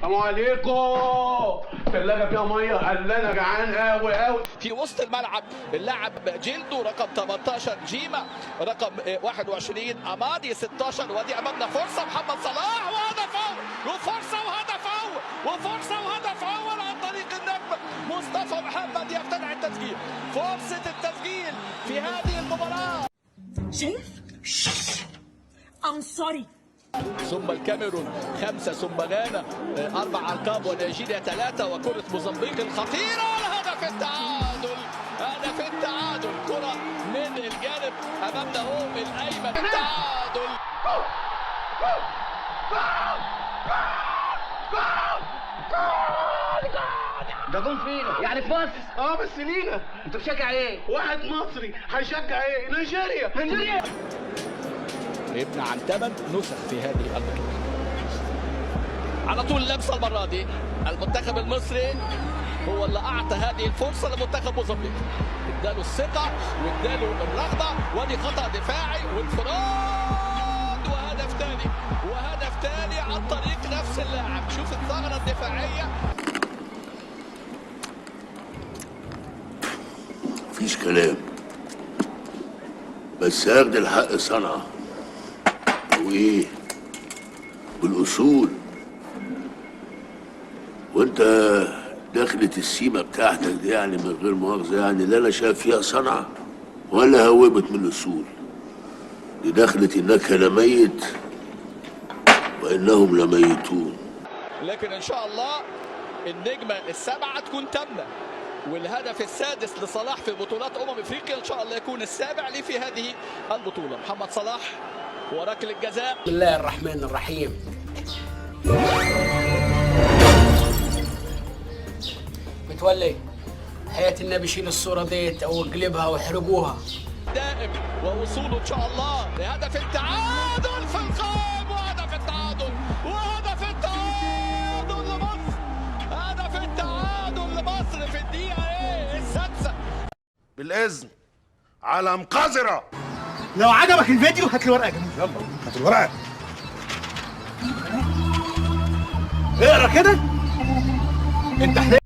السلام عليكم. الثلاجه فيها ميه، قال لي انا جعان قوي قوي. في وسط الملعب اللاعب جلدو رقم 18 جيما، رقم 21 امادي 16. وادي امامنا فرصه محمد صلاح وهدف اول، وفرصه وهدف اول، وفرصه وهدف اول عن طريق النجم مصطفى محمد يفتتح التسجيل. فرصه التسجيل في هذه المباراه. شايف؟ I'm sorry. ثم الكاميرون 5، ثم غانا 4 ألقاب، ونيجيريا 3، وكرة موزمبيق الخطيرة والهدف التعادل. هدف التعادل، كرة من الجانب أمامنا هو الأيمن، التعادل. ده جون فينا يعني في مصر. بس لينا. انت بتشجع ايه؟ واحد مصري هيشجع ايه؟ نيجيريا. ابن عن 8 نسخ في هذه البطولة. على طول لمسة المرة دي المنتخب المصري هو اللي أعطى هذه الفرصة لمنتخب موزمبيق، اداله الثقة واداله الرغبة. ودي خطأ دفاعي وانفراد وهدف ثاني، وهدف ثاني عن طريق نفس اللاعب. شوف الثغرة الدفاعية. مفيش كلام، بس هاخد الحق صنعة وايه بالاصول. وانت دخلة السيمة بتاعتك دي يعني من غير مؤاخذة يعني اللي انا شايف فيها صنعة ولا هوبت من الاصول دي؟ دخلة انك لميت وانهم لميتون. لكن ان شاء الله النجمة السبعة تكون تامة، والهدف السادس لصلاح في بطولات افريقيا ان شاء الله يكون السابع ليه في هذه البطولة. محمد صلاح وركل الجزاء. بسم الله الرحمن الرحيم. متولي حياة النبي شيل الصورة ديت او اقلبها واحرقوها. دائم ووصوله ان شاء الله لهدف التعادل في القائم، وهدف التعادل، وهدف التعادل لمصر. هدف التعادل لمصر في الدقيقة السادسة. بالاذن على مقذرة. لو عجبك الفيديو هات لي ورقه جميله. يلا هات الورقة. اقرا كده. انت حلال